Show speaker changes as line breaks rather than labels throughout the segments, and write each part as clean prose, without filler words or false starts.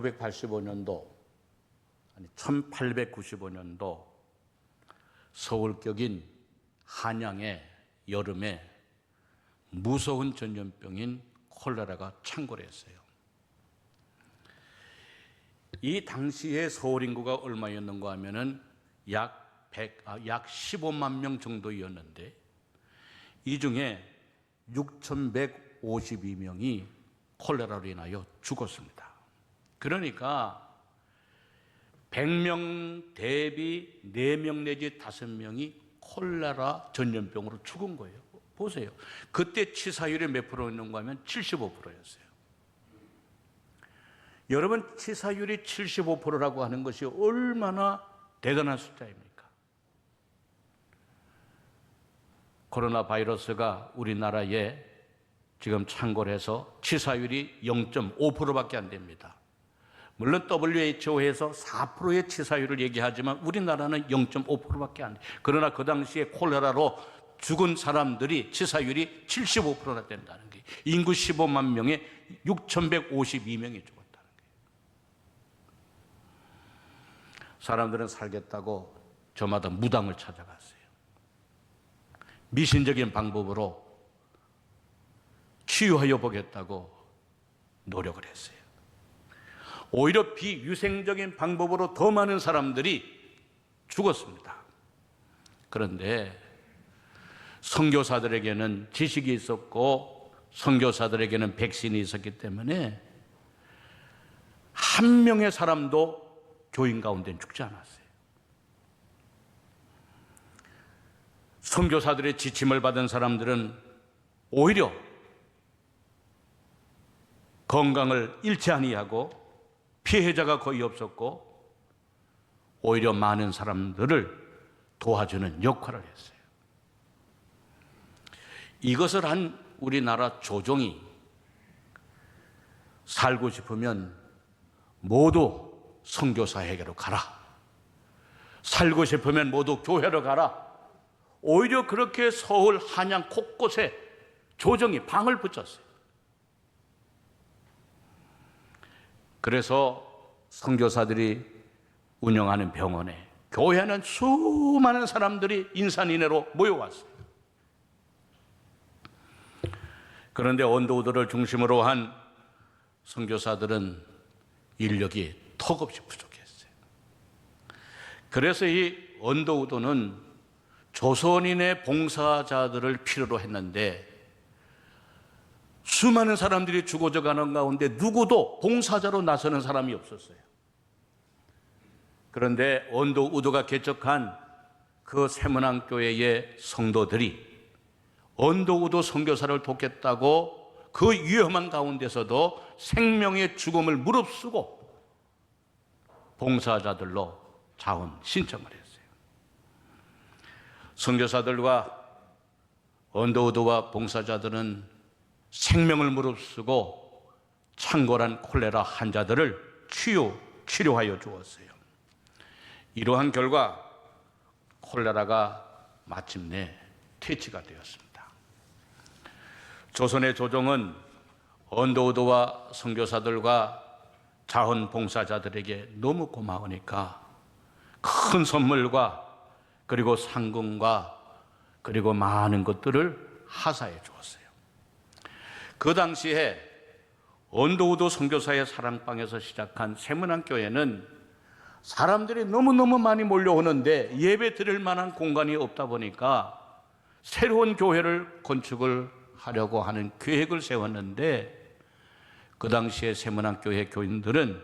1985년도 아니 1895년도 서울격인 한양의 여름에 무서운 전염병인 콜레라가 창궐 했어요. 이 당시에 서울 인구가 얼마였는가 하면은 약 15만 명 정도였는데 이 중에 6,152명이 콜레라로 인하여 죽었습니다. 그러니까 100명 대비 4명 내지 5명이 콜레라 전염병으로 죽은 거예요. 보세요. 그때 치사율이 몇 프로였는가 하면 75%였어요. 여러분, 치사율이 75%라고 하는 것이 얼마나 대단한 숫자입니까? 코로나 바이러스가 우리나라에 지금 창궐해서 치사율이 0.5%밖에 안 됩니다. 물론 WHO에서 4%의 치사율을 얘기하지만 우리나라는 0.5%밖에 안 돼요. 그러나 그 당시에 콜레라로 죽은 사람들이 치사율이 75%나 된다는 게 인구 15만 명에 6,152명이 죽었다는 거예요. 사람들은 살겠다고 저마다 무당을 찾아갔어요. 미신적인 방법으로 치유하여 보겠다고 노력을 했어요. 오히려 비위생적인 방법으로 더 많은 사람들이 죽었습니다. 그런데 선교사들에게는 지식이 있었고 선교사들에게는 백신이 있었기 때문에 한 명의 사람도 교인 가운데는 죽지 않았어요. 선교사들의 지침을 받은 사람들은 오히려 건강을 잃지 아니하고 피해자가 거의 없었고 오히려 많은 사람들을 도와주는 역할을 했어요. 이것을 한 우리나라 조정이 살고 싶으면 모두 선교사에게로 가라. 살고 싶으면 모두 교회로 가라. 오히려 그렇게 서울, 한양 곳곳에 조정이 방을 붙였어요. 그래서 선교사들이 운영하는 병원에 교회는 수많은 사람들이 인산인해로 모여왔어요. 그런데 언더우드를 중심으로 한 선교사들은 인력이 턱없이 부족했어요. 그래서 이 언더우드는 조선인의 봉사자들을 필요로 했는데 수많은 사람들이 죽어져 가는 가운데 누구도 봉사자로 나서는 사람이 없었어요. 그런데 언더우드가 개척한 그 세문안교회의 성도들이 언더우드 선교사를 돕겠다고 그 위험한 가운데서도 생명의 죽음을 무릅쓰고 봉사자들로 자원 신청을 했어요. 선교사들과 언더우드와 봉사자들은 생명을 무릅쓰고 창궐한 콜레라 환자들을 치료하여 주었어요. 이러한 결과 콜레라가 마침내 퇴치가 되었습니다. 조선의 조정은 언더우드와 선교사들과 자원봉사자들에게 너무 고마우니까 큰 선물과 그리고 상금과 그리고 많은 것들을 하사해 주었어요. 그 당시에 언더우드 선교사의 사랑방에서 시작한 세문안교회는 사람들이 너무너무 많이 몰려오는데 예배 드릴 만한 공간이 없다 보니까 새로운 교회를 건축을 하려고 하는 계획을 세웠는데 그 당시에 세문안교회 교인들은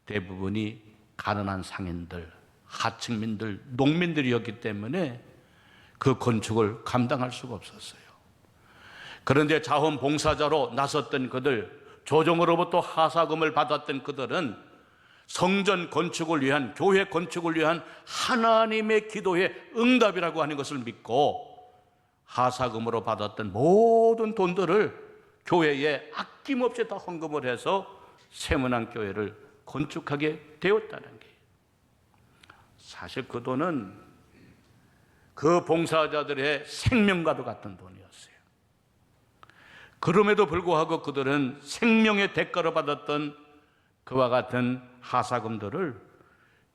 대부분이 가난한 상인들, 하층민들, 농민들이었기 때문에 그 건축을 감당할 수가 없었어요. 그런데 자원봉사자로 나섰던 그들, 조정으로부터 하사금을 받았던 그들은 성전 건축을 위한, 교회 건축을 위한 하나님의 기도의 응답이라고 하는 것을 믿고 하사금으로 받았던 모든 돈들을 교회에 아낌없이 다 헌금을 해서 세문안교회를 건축하게 되었다는 게, 사실 그 돈은 그 봉사자들의 생명과도 같은 돈이었어요. 그럼에도 불구하고 그들은 생명의 대가로 받았던 그와 같은 하사금들을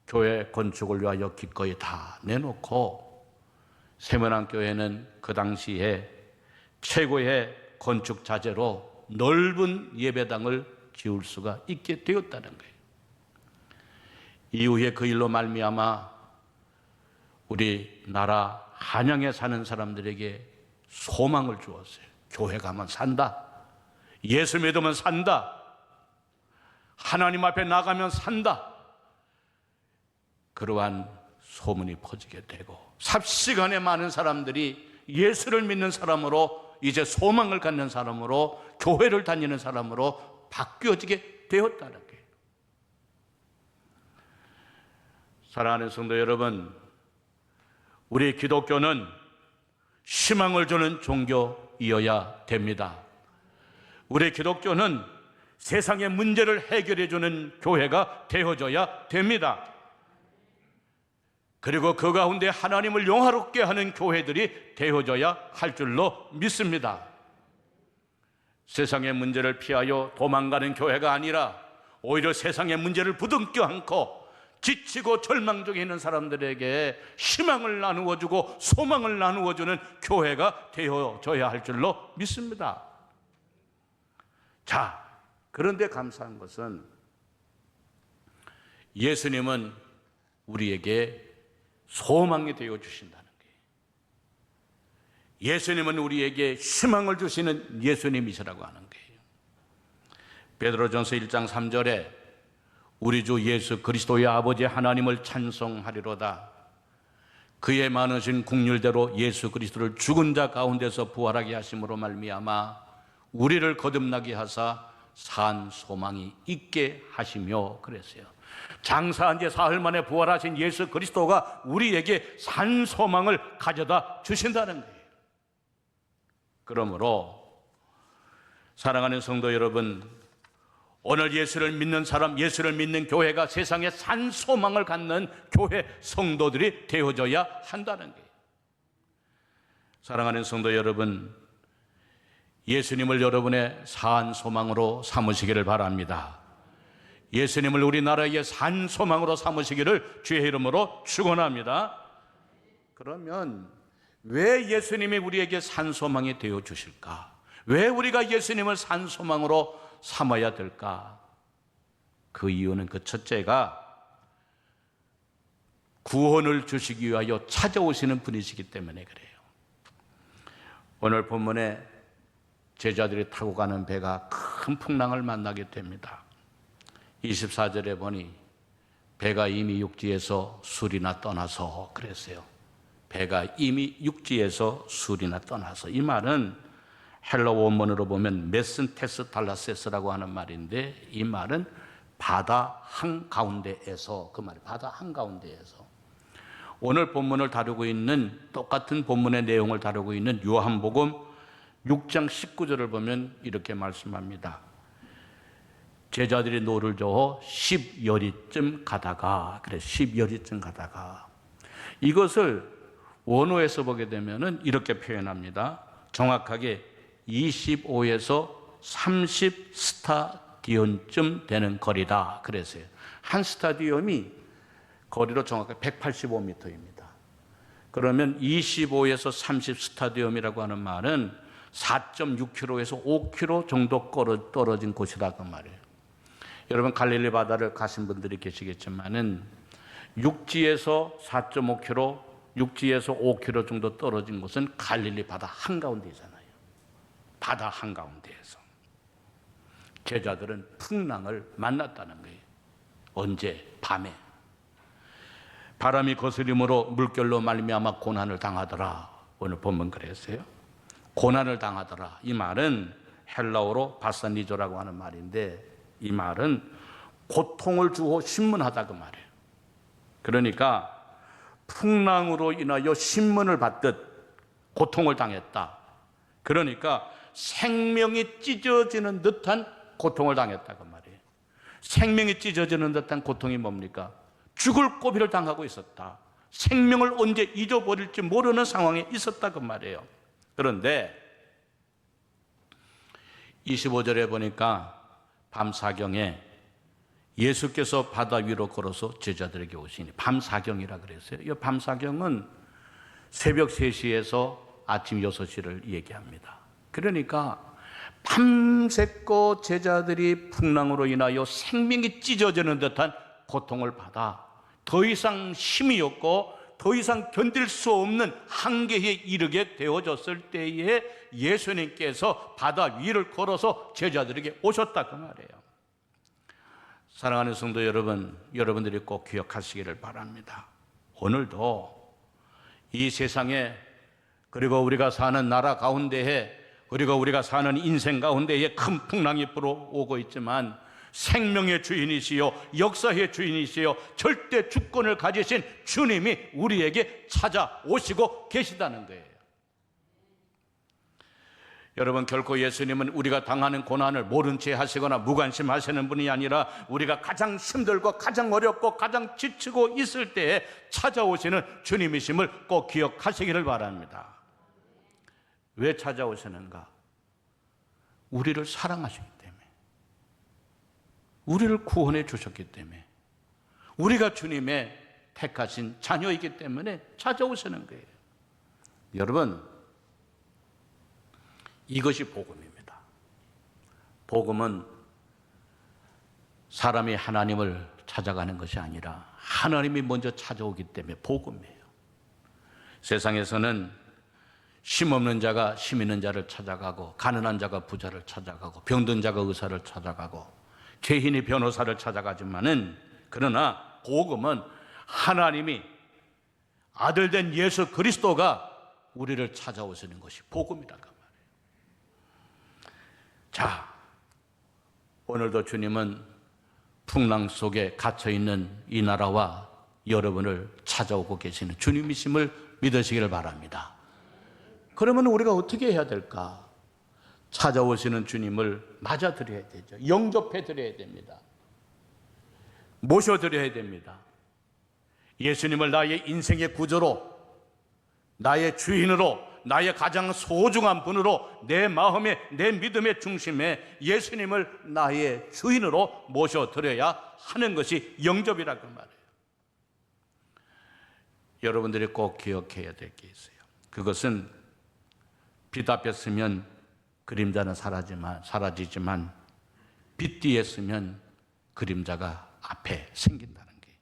교회 건축을 위하여 기꺼이 다 내놓고 세문안교회는 그 당시에 최고의 건축 자재로 넓은 예배당을 지을 수가 있게 되었다는 거예요. 이후에 그 일로 말미암아 우리나라 한양에 사는 사람들에게 소망을 주었어요. 교회 가면 산다. 예수 믿으면 산다. 하나님 앞에 나가면 산다. 그러한 소문이 퍼지게 되고 삽시간에 많은 사람들이 예수를 믿는 사람으로, 이제 소망을 갖는 사람으로, 교회를 다니는 사람으로 바뀌어지게 되었다는 거예요. 사랑하는 성도 여러분, 우리 기독교는 희망을 주는 종교이어야 됩니다. 우리 기독교는 세상의 문제를 해결해 주는 교회가 되어져야 됩니다. 그리고 그 가운데 하나님을 영화롭게 하는 교회들이 되어져야 할 줄로 믿습니다. 세상의 문제를 피하여 도망가는 교회가 아니라 오히려 세상의 문제를 부둥켜 안고 지치고 절망 중에 있는 사람들에게 희망을 나누어주고 소망을 나누어주는 교회가 되어져야 할 줄로 믿습니다. 자, 그런데 감사한 것은 예수님은 우리에게 소망이 되어 주신다는 거예요. 예수님은 우리에게 희망을 주시는 예수님이시라고 하는 거예요. 베드로전서 1장 3절에 우리 주 예수 그리스도의 아버지 하나님을 찬송하리로다. 그의 많으신 긍휼대로 예수 그리스도를 죽은 자 가운데서 부활하게 하심으로 말미암아 우리를 거듭나게 하사 산 소망이 있게 하시며 그랬어요. 장사한 지 사흘 만에 부활하신 예수 그리스도가 우리에게 산 소망을 가져다 주신다는 거예요. 그러므로 사랑하는 성도 여러분, 오늘 예수를 믿는 사람, 예수를 믿는 교회가 세상에 산 소망을 갖는 교회 성도들이 되어져야 한다는 거예요. 사랑하는 성도 여러분, 예수님을 여러분의 산 소망으로 삼으시기를 바랍니다. 예수님을 우리나라의 산 소망으로 삼으시기를 주의 이름으로 축원합니다. 그러면 왜 예수님이 우리에게 산 소망이 되어 주실까? 왜 우리가 예수님을 산 소망으로 삼아야 될까? 그 이유는 그 첫째가 구원을 주시기 위하여 찾아오시는 분이시기 때문에 그래요. 오늘 본문에 제자들이 타고 가는 배가 큰 풍랑을 만나게 됩니다. 24절에 보니 배가 이미 육지에서 술이나 떠나서 그랬어요. 배가 이미 육지에서 술이나 떠나서. 이 말은 헬라 원문으로 보면 메슨테스 달라세스라고 하는 말인데 이 말은 바다 한가운데에서, 그 말이 바다 한가운데에서. 오늘 본문을 다루고 있는, 똑같은 본문의 내용을 다루고 있는 요한복음 6장 19절을 보면 이렇게 말씀합니다. 제자들이 노를 저어 10여리쯤 가다가, 그래 10여리쯤 가다가, 이것을 원어에서 보게 되면은 이렇게 표현합니다. 정확하게 25에서 30 스타디온쯤 되는 거리다 그랬어요. 한 스타디움이 거리로 정확하게 185m입니다. 그러면 25에서 30 스타디움이라고 하는 말은 4.6km에서 5km 정도 떨어진 곳이다 그 말이에요. 여러분 갈릴리 바다를 가신 분들이 계시겠지만은 육지에서 4.5km, 육지에서 5km 정도 떨어진 곳은 갈릴리 바다 한가운데잖아요. 바다 한가운데에서 제자들은 풍랑을 만났다는 거예요. 언제? 밤에. 바람이 거스림으로 물결로 말미암아 고난을 당하더라. 오늘 본문 그랬어요. 고난을 당하더라. 이 말은 헬라어로 바사니조라고 하는 말인데 이 말은 고통을 주어 신문하다 그 말이에요. 그러니까 풍랑으로 인하여 신문을 받듯 고통을 당했다. 그러니까 생명이 찢어지는 듯한 고통을 당했다 그 말이에요. 생명이 찢어지는 듯한 고통이 뭡니까? 죽을 고비를 당하고 있었다. 생명을 언제 잊어버릴지 모르는 상황에 있었다 그 말이에요. 그런데 25절에 보니까 밤사경에 예수께서 바다 위로 걸어서 제자들에게 오시니 밤사경이라 그랬어요. 이 밤사경은 새벽 3시에서 아침 6시를 얘기합니다. 그러니까 밤새고 제자들이 풍랑으로 인하여 생명이 찢어지는 듯한 고통을 받아 더 이상 힘이 없고 더 이상 견딜 수 없는 한계에 이르게 되어졌을 때에 예수님께서 바다 위를 걸어서 제자들에게 오셨다 그 말이에요. 사랑하는 성도 여러분, 여러분들이 꼭 기억하시기를 바랍니다. 오늘도 이 세상에, 그리고 우리가 사는 나라 가운데에, 그리고 우리가 사는 인생 가운데에 큰 풍랑이 불어오고 있지만 생명의 주인이시요 역사의 주인이시요 절대 주권을 가지신 주님이 우리에게 찾아오시고 계시다는 거예요. 여러분, 결코 예수님은 우리가 당하는 고난을 모른 채 하시거나 무관심하시는 분이 아니라 우리가 가장 힘들고 가장 어렵고 가장 지치고 있을 때에 찾아오시는 주님이심을 꼭 기억하시기를 바랍니다. 왜 찾아오시는가? 우리를 사랑하시기 때문에, 우리를 구원해 주셨기 때문에, 우리가 주님의 택하신 자녀이기 때문에 찾아오시는 거예요. 여러분, 이것이 복음입니다. 복음은 사람이 하나님을 찾아가는 것이 아니라 하나님이 먼저 찾아오기 때문에 복음이에요. 세상에서는 힘없는 자가 힘 있는 자를 찾아가고, 가난한 자가 부자를 찾아가고, 병든 자가 의사를 찾아가고, 죄인이 변호사를 찾아가지만은, 그러나 복음은 하나님이 아들된 예수 그리스도가 우리를 찾아오시는 것이 복음이라고 말이에요. 자, 오늘도 주님은 풍랑 속에 갇혀있는 이 나라와 여러분을 찾아오고 계시는 주님이심을 믿으시기를 바랍니다. 그러면 우리가 어떻게 해야 될까? 찾아오시는 주님을 맞아드려야 되죠. 영접해드려야 됩니다. 모셔드려야 됩니다. 예수님을 나의 인생의 구조로, 나의 주인으로, 나의 가장 소중한 분으로, 내 마음의, 내 믿음의 중심에 예수님을 나의 주인으로 모셔드려야 하는 것이 영접이라고 말해요. 여러분들이 꼭 기억해야 될 게 있어요. 그것은 빛 앞에 서면 그림자는 사라지지만 빛 뒤에 서면 그림자가 앞에 생긴다는 게,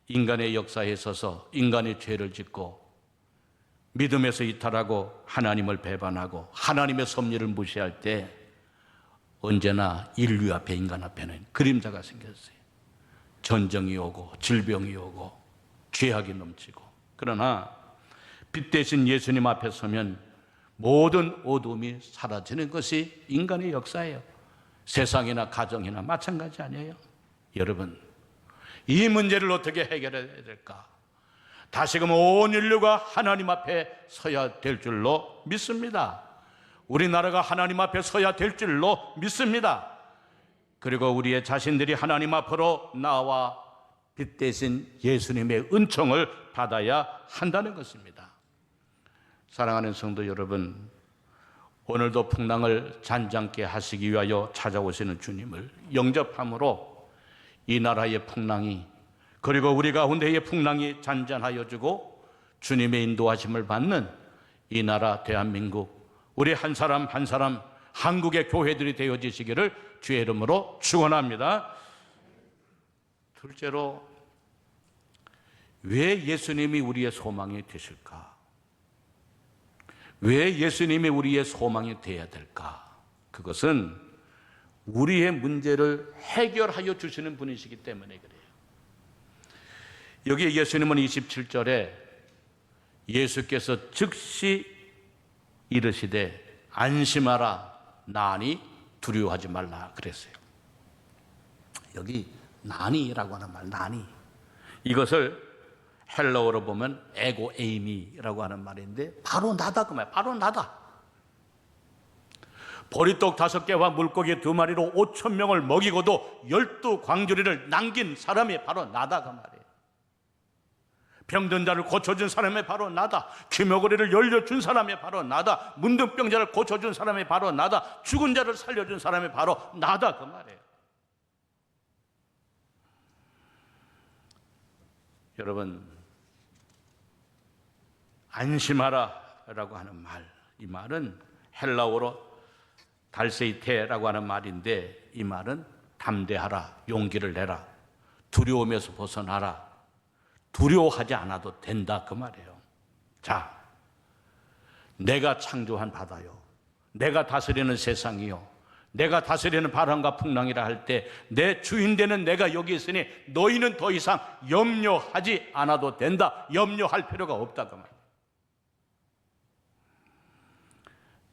인간의 역사에 있어서 인간의 죄를 짓고 믿음에서 이탈하고 하나님을 배반하고 하나님의 섭리를 무시할 때 언제나 인류 앞에, 인간 앞에는 그림자가 생겼어요. 전쟁이 오고 질병이 오고 죄악이 넘치고. 그러나 빛 대신 예수님 앞에 서면 모든 어둠이 사라지는 것이 인간의 역사예요. 세상이나 가정이나 마찬가지 아니에요? 여러분, 이 문제를 어떻게 해결해야 될까? 다시금 온 인류가 하나님 앞에 서야 될 줄로 믿습니다. 우리나라가 하나님 앞에 서야 될 줄로 믿습니다. 그리고 우리의 자신들이 하나님 앞으로 나와 빛 대신 예수님의 은총을 받아야 한다는 것입니다. 사랑하는 성도 여러분, 오늘도 풍랑을 잔잔케 하시기 위하여 찾아오시는 주님을 영접함으로 이 나라의 풍랑이, 그리고 우리 가운데의 풍랑이 잔잔하여 주고 주님의 인도하심을 받는 이 나라 대한민국, 우리 한 사람 한 사람 한국의 교회들이 되어지시기를 주의 이름으로 축원합니다. 둘째로, 왜 예수님이 우리의 소망이 되실까? 왜 예수님이 우리의 소망이 되어야 될까? 그것은 우리의 문제를 해결하여 주시는 분이시기 때문에 그래요. 여기 예수님은 27절에 예수께서 즉시 이르시되 안심하라, 나니 두려워하지 말라 그랬어요. 여기 나니라고 하는 말, 나니, 이것을 헬라어로 보면 에고 에이미라고 하는 말인데 바로 나다 그 말, 바로 나다. 보리떡 5개와 물고기 2마리로 5,000명을 먹이고도 12광주리를 남긴 사람이 바로 나다 그 말이에요. 병든 자를 고쳐준 사람이 바로 나다. 귀머거리를 열려준 사람이 바로 나다. 문둥병자를 고쳐준 사람이 바로 나다. 죽은 자를 살려준 사람이 바로 나다 그 말이에요. 여러분, 안심하라라고 하는 말, 이 말은 헬라어로 달세이테라고 하는 말인데, 이 말은 담대하라, 용기를 내라, 두려움에서 벗어나라, 두려워하지 않아도 된다, 그 말이에요. 자, 내가 창조한 바다요, 내가 다스리는 세상이요, 내가 다스리는 바람과 풍랑이라 할 때 내 주인 되는 내가 여기 있으니 너희는 더 이상 염려하지 않아도 된다, 염려할 필요가 없다, 그 말이에요.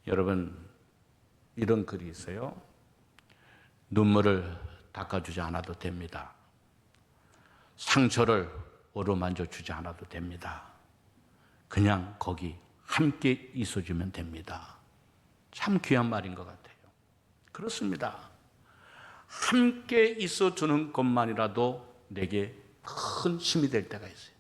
여러분, 이런 글이 있어요. 눈물을 닦아주지 않아도 됩니다. 상처를 어루만져 주지 않아도 됩니다. 그냥 거기 함께 있어주면 됩니다. 참 귀한 말인 것 같아요. 그렇습니다. 함께 있어주는 것만이라도 내게 큰 힘이 될 때가 있어요.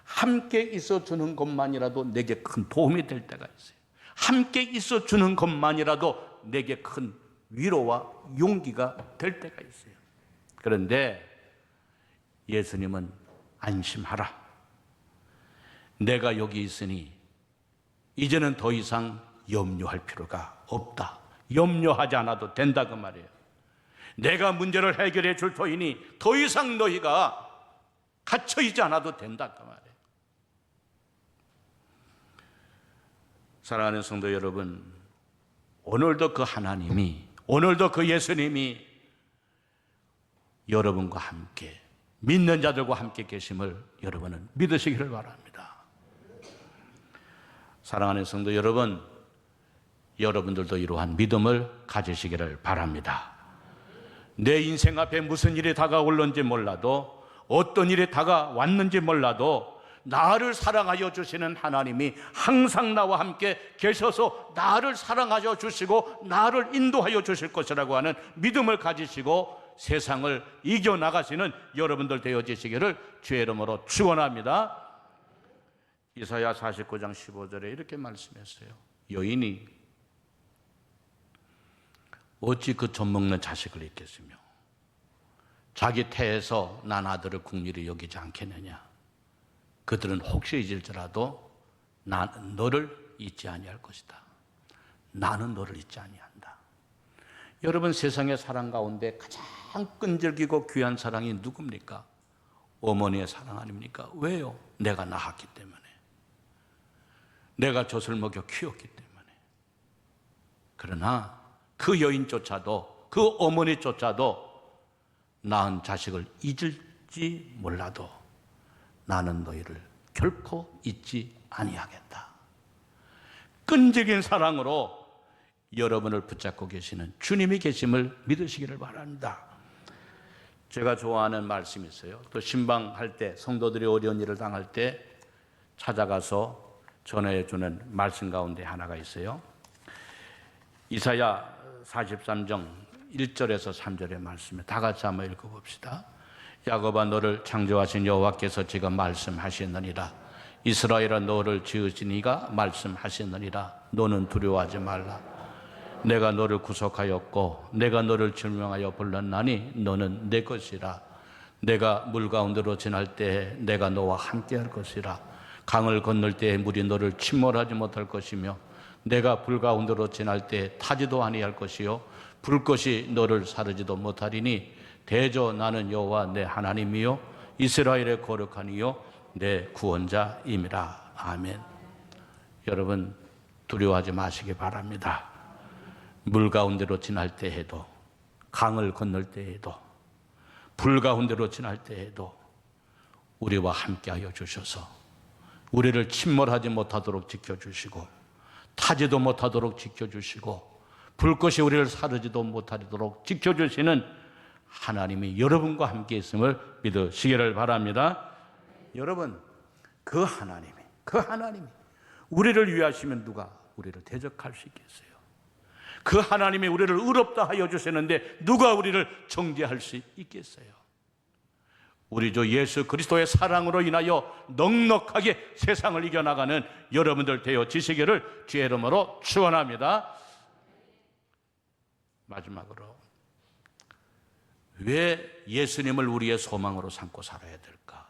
함께 있어주는 것만이라도 내게 큰 도움이 될 때가 있어요. 함께 있어주는 것만이라도 내게 큰 위로와 용기가 될 때가 있어요. 그런데 예수님은 안심하라, 내가 여기 있으니 이제는 더 이상 염려할 필요가 없다, 염려하지 않아도 된다, 그 말이에요. 내가 문제를 해결해 줄 터이니 더 이상 너희가 갇혀있지 않아도 된다, 그 말이에요. 사랑하는 성도 여러분, 오늘도 그 하나님이, 오늘도 그 예수님이 여러분과 함께, 믿는 자들과 함께 계심을 여러분은 믿으시기를 바랍니다. 사랑하는 성도 여러분, 여러분들도 이러한 믿음을 가지시기를 바랍니다. 내 인생 앞에 무슨 일이 다가올는지 몰라도, 어떤 일이 다가왔는지 몰라도 나를 사랑하여 주시는 하나님이 항상 나와 함께 계셔서 나를 사랑하여 주시고 나를 인도하여 주실 것이라고 하는 믿음을 가지시고 세상을 이겨나가시는 여러분들 되어지시기를 주의 이름으로 축원합니다. 이사야 49장 15절에 이렇게 말씀했어요. 여인이 어찌 그 젖먹는 자식을 잊겠으며 자기 태에서 난 아들을 긍휼히 여기지 않겠느냐. 그들은 혹시 잊을지라도 나는 너를 잊지 아니할 것이다. 나는 너를 잊지 아니한다. 여러분, 세상의 사랑 가운데 가장 끈질기고 귀한 사랑이 누굽니까? 어머니의 사랑 아닙니까? 왜요? 내가 낳았기 때문에, 내가 젖을 먹여 키웠기 때문에. 그러나 그 여인조차도, 그 어머니조차도 낳은 자식을 잊을지 몰라도 나는 너희를 결코 잊지 아니하겠다. 끈질긴 사랑으로 여러분을 붙잡고 계시는 주님이 계심을 믿으시기를 바랍니다. 제가 좋아하는 말씀이 있어요. 또 신방할 때, 성도들이 어려운 일을 당할 때 찾아가서 전해주는 말씀 가운데 하나가 있어요. 이사야 43장 1절에서 3절의 말씀에 다 같이 한번 읽어봅시다. 야곱아, 너를 창조하신 여호와께서 지금 말씀하시느니라. 이스라엘아, 너를 지으신 이가 말씀하시느니라. 너는 두려워하지 말라. 내가 너를 구속하였고 내가 너를 증명하여 불렀나니 너는 내 것이라. 내가 물 가운데로 지날 때에 내가 너와 함께할 것이라. 강을 건널 때에 물이 너를 침몰하지 못할 것이며 내가 불 가운데로 지날 때에 타지도 아니할 것이요 불꽃이 너를 사르지도 못하리니 대저 나는 여호와 내 하나님이요 이스라엘의 거룩한 이요 내 구원자임이라. 아멘. 여러분, 두려워하지 마시기 바랍니다. 물 가운데로 지날 때에도, 강을 건널 때에도, 불 가운데로 지날 때에도 우리와 함께하여 주셔서 우리를 침몰하지 못하도록 지켜주시고 타지도 못하도록 지켜주시고 불꽃이 우리를 사르지도 못하도록 지켜주시는 하나님이 여러분과 함께 있음을 믿으시기를 바랍니다. 여러분, 그 하나님이 우리를 위하시면 누가 우리를 대적할 수 있겠어요? 그 하나님이 우리를 의롭다 하여 주시는데 누가 우리를 정죄할 수 있겠어요? 우리 주 예수 그리스도의 사랑으로 인하여 넉넉하게 세상을 이겨나가는 여러분들 되어지시기를 주의 이름으로 축원합니다. 마지막으로, 왜 예수님을 우리의 소망으로 삼고 살아야 될까?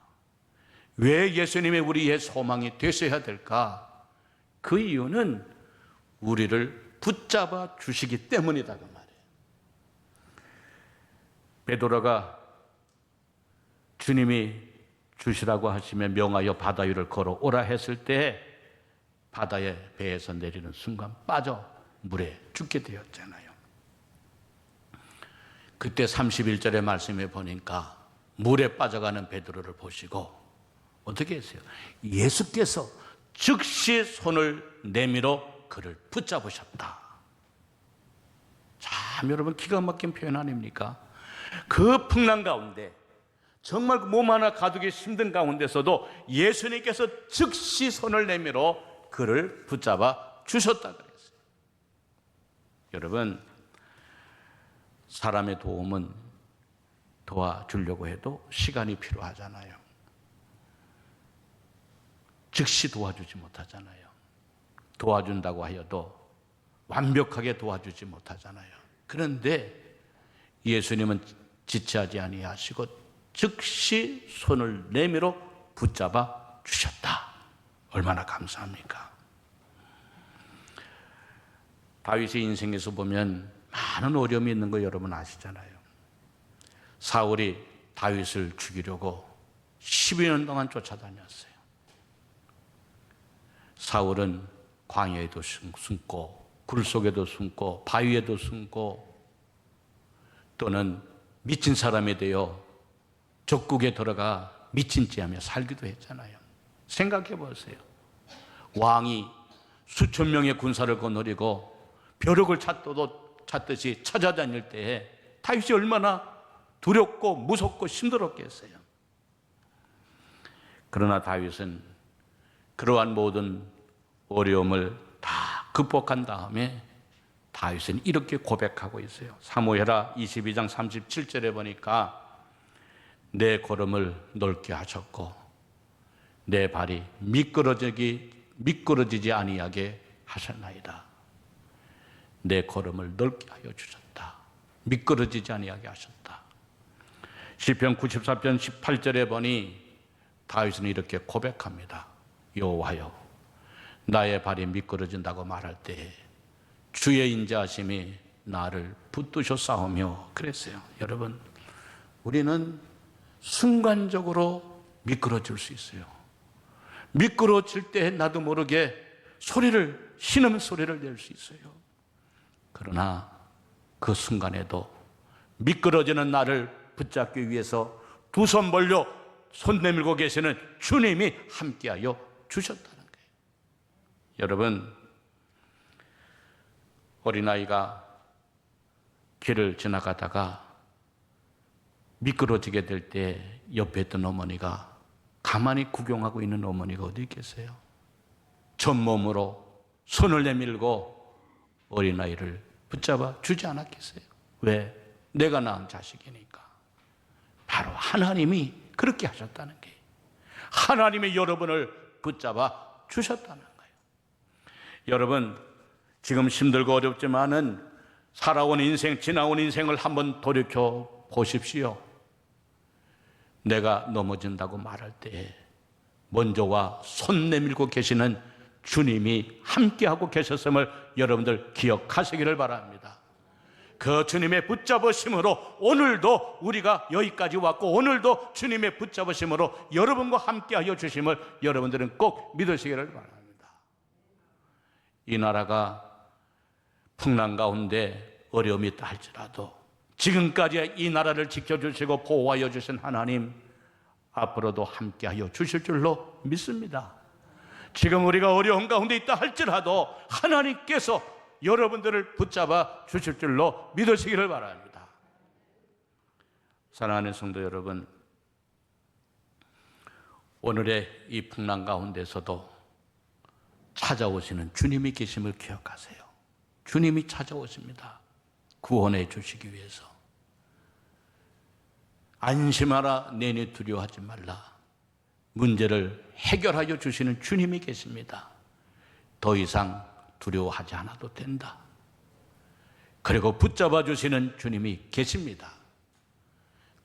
왜 예수님이 우리의 소망이 되셔야 될까? 그 이유는 우리를 붙잡아 주시기 때문이다 그 말이에요. 베드로가 주님이 주시라고 하시면 명하여 바다 위를 걸어오라 했을 때 바다의 배에서 내리는 순간 빠져 물에 죽게 되었잖아요. 그때 31절의 말씀에 보니까 물에 빠져가는 베드로를 보시고 어떻게 했어요? 예수께서 즉시 손을 내밀어 그를 붙잡으셨다. 참 여러분 기가 막힌 표현 아닙니까? 그 풍랑 가운데 정말 몸 하나 가두기 힘든 가운데서도 예수님께서 즉시 손을 내밀어 그를 붙잡아 주셨다 그랬어요. 여러분, 사람의 도움은 도와주려고 해도 시간이 필요하잖아요. 즉시 도와주지 못하잖아요. 도와준다고 하여도 완벽하게 도와주지 못하잖아요. 그런데 예수님은 지체하지 아니하시고 즉시 손을 내밀어 붙잡아 주셨다. 얼마나 감사합니까? 다윗의 인생에서 보면 많은 어려움이 있는 거 여러분 아시잖아요. 사울이 다윗을 죽이려고 12년 동안 쫓아다녔어요. 사울은 광야에도 숨고 굴 속에도 숨고 바위에도 숨고 또는 미친 사람이 되어 적국에 들어가 미친 찌하며 살기도 했잖아요. 생각해 보세요. 왕이 수천 명의 군사를 거느리고 벼룩을 찾듯이 찾아다닐 때에 다윗이 얼마나 두렵고 무섭고 힘들었겠어요. 그러나 다윗은 그러한 모든 어려움을 다 극복한 다음에 다윗은 이렇게 고백하고 있어요. 사무엘하 22장 37절에 보니까 내 걸음을 넓게 하셨고 내 발이 미끄러지지 아니하게 하셨나이다. 내 걸음을 넓게 하여 주셨다. 미끄러지지 아니하게 하셨다. 시편 94편 18절에 보니 다윗은 이렇게 고백합니다. 여호와여, 나의 발이 미끄러진다고 말할 때 주의 인자하심이 나를 붙드셨사오며 그랬어요. 여러분, 우리는 순간적으로 미끄러질 수 있어요. 미끄러질 때 나도 모르게 신음 소리를 낼 수 있어요. 그러나 그 순간에도 미끄러지는 나를 붙잡기 위해서 두 손 벌려 손 내밀고 계시는 주님이 함께하여 주셨다는 거예요. 여러분, 어린아이가 길을 지나가다가 미끄러지게 될 때 옆에 있던 어머니가 가만히 구경하고 있는 어머니가 어디 있겠어요? 전몸으로 손을 내밀고 어린아이를 붙잡아 주지 않았겠어요? 왜? 내가 낳은 자식이니까. 바로 하나님이 그렇게 하셨다는 거예요. 하나님이 여러분을 붙잡아 주셨다는 거예요. 여러분, 지금 힘들고 어렵지만은 살아온 인생, 지나온 인생을 한번 돌이켜 보십시오. 내가 넘어진다고 말할 때 먼저 와 손 내밀고 계시는 주님이 함께하고 계셨음을 여러분들 기억하시기를 바랍니다. 그 주님의 붙잡으심으로 오늘도 우리가 여기까지 왔고 오늘도 주님의 붙잡으심으로 여러분과 함께하여 주심을 여러분들은 꼭 믿으시기를 바랍니다. 이 나라가 풍랑 가운데 어려움이 있다 할지라도 지금까지 이 나라를 지켜주시고 보호하여 주신 하나님 앞으로도 함께하여 주실 줄로 믿습니다. 지금 우리가 어려운 가운데 있다 할지라도 하나님께서 여러분들을 붙잡아 주실 줄로 믿으시기를 바랍니다. 사랑하는 성도 여러분, 오늘의 이 풍랑 가운데서도 찾아오시는 주님이 계심을 기억하세요. 주님이 찾아오십니다. 구원해 주시기 위해서. 안심하라, 내니 두려워하지 말라. 문제를 해결하여 주시는 주님이 계십니다. 더 이상 두려워하지 않아도 된다. 그리고 붙잡아 주시는 주님이 계십니다.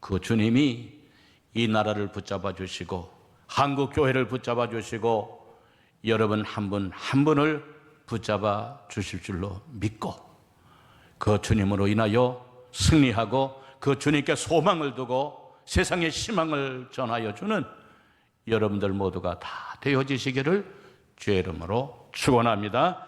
그 주님이 이 나라를 붙잡아 주시고 한국 교회를 붙잡아 주시고 여러분 한 분 한 분을 붙잡아 주실 줄로 믿고 그 주님으로 인하여 승리하고 그 주님께 소망을 두고 세상에 희망을 전하여 주는 여러분들 모두가 다 되어지시기를 주의 이름으로 축원합니다.